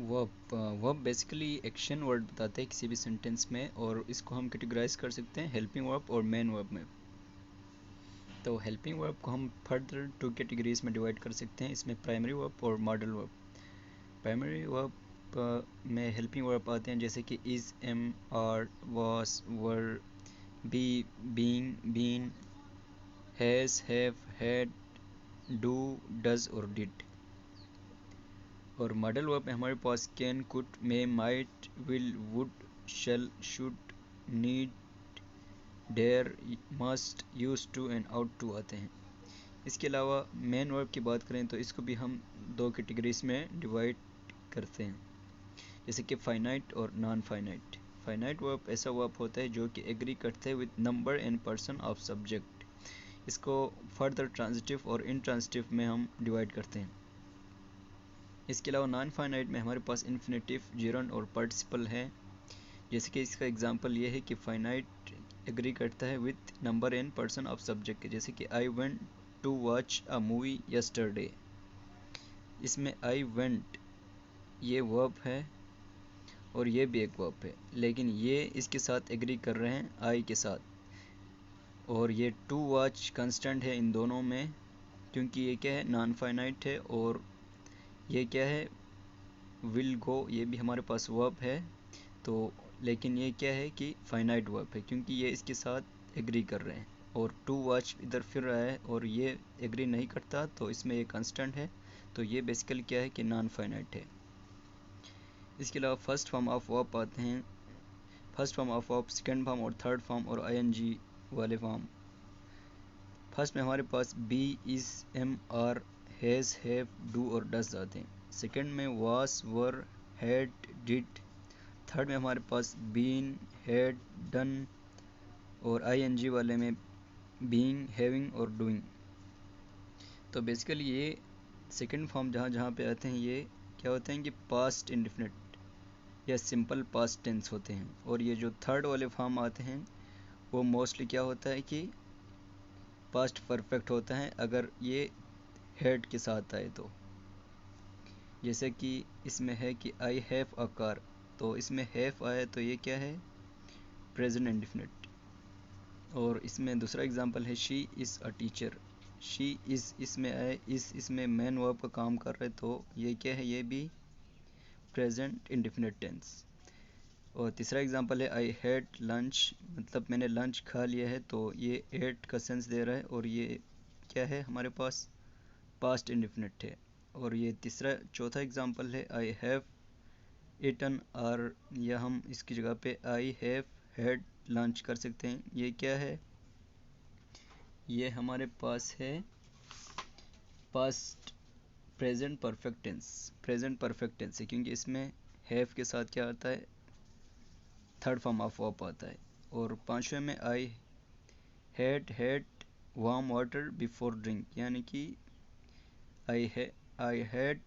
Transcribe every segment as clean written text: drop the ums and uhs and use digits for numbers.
Verb basically action word बताते हैं किसी भी सेंटेंस में, और इसको हम कैटेगराइज कर सकते हैं हेल्पिंग वर्ब और मेन वर्ब में। तो हेल्पिंग वर्ब को हम फर्दर 2 कैटेगरीज में डिवाइड कर सकते हैं, इसमें प्राइमरी वर्ब और मॉडल वर्ब। प्राइमरी वर्ब में हेल्पिंग वर्ब आते हैं जैसे कि is, am, are, was, were, be, being, been, has, have, had, do, does और डिड। और मॉडल वर्ब में हमारे पास can, could, may, might, will, would, shall, should, need, dare, must, used to and ought to आते हैं। इसके अलावा main verb की बात करें तो इसको भी हम 2 कैटेगरीज में डिवाइड करते हैं, जैसे कि फाइनाइट और नॉन फाइनाइट। फाइनाइट वर्ब ऐसा वर्ब होता है जो कि एग्री करते हैं with number and person of subject. इसको फर्दर ट्रांजिटिव और इनट्रांजिटिव में हम डिवाइड करते हैं। इसके अलावा नॉन फाइनाइट में हमारे पास इन्फिनेटिव, जेरंड और पार्टिसिपल है, जैसे कि इसका एग्जांपल ये है कि फाइनाइट एग्री करता है with number and person of subject, जैसे कि I went to watch a movie yesterday. इसमें आई वेंट ये वर्ब है और ये भी एक वर्ब है, लेकिन ये इसके साथ एग्री कर रहे हैं आई के साथ, और ये टू वॉच कंस्टेंट है इन दोनों में, क्योंकि ये क्या है, नॉन फाइनाइट है, और ये क्या है, विल गो, ये भी हमारे पास वर्ब है। तो लेकिन ये क्या है कि फाइनाइट वर्ब है, क्योंकि ये इसके साथ एग्री कर रहे हैं, और टू वॉच इधर फिर रहा है और ये एग्री नहीं करता, तो इसमें ये कांस्टेंट है, तो ये बेसिकली क्या है कि नॉन फाइनाइट है। इसके अलावा फर्स्ट फॉर्म ऑफ वर्ब आते हैं, first form of verb, second form और थर्ड फॉर्म और आईएनजी वाले फॉर्म। फर्स्ट में हमारे पास be, is, am, are, has, have, do और डज आते हैं। सेकेंड में was, were, had, did. Third में हमारे पास बीन, हैड, डन, और आईएनजी वाले में बीइंग, हैविंग और डूइंग। तो बेसिकली ये सेकंड फॉर्म जहाँ जहाँ पे आते हैं ये क्या होते हैं कि पास्ट इंडेफिनिट या सिंपल पास्ट टेंस होते हैं, और ये जो थर्ड वाले फॉर्म आते हैं वो मोस्टली क्या होता है कि पास्ट परफेक्ट होता है अगर ये हैड के साथ आए तो। जैसे कि इसमें है कि आई हैव अ कार, तो इसमें हैव आया तो ये क्या है, प्रेजेंट इंडेफिनिट। और इसमें दूसरा एग्जांपल है she is a teacher, she is इसमें आए, इस इसमें मेन वर्ब का काम कर रहे, तो ये क्या है, ये भी प्रेजेंट इंडेफिनिट टेंस। और तीसरा एग्जांपल है आई हैड लंच, मतलब मैंने लंच खा लिया है, तो ये एट का सेंस दे रहा है, और ये क्या है हमारे पास, पास्ट इंडेफिनिट है। और ये चौथा एग्जांपल है आई हैव ईटन, और या हम इसकी जगह पे आई हैव हैड लंच कर सकते हैं। ये क्या है, ये हमारे पास है past present perfect tense, present perfect tense है, क्योंकि इसमें हैव के साथ क्या आता है, थर्ड फॉर्म ऑफ वर्ब आता है। और पांचवें में I had warm water before drink, यानी कि I had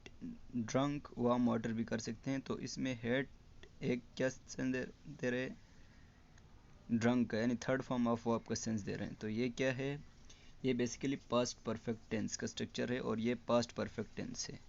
drunk warm water भी कर सकते हैं, तो इसमें हैड एक क्या सेंस दे रहे, ड्रंक का, यानी थर्ड फॉर्म ऑफ वर्ब का सेंस दे रहे हैं। तो ये क्या है, ये बेसिकली पास्ट परफेक्ट टेंस का स्ट्रक्चर है, और ये पास्ट परफेक्ट टेंस है।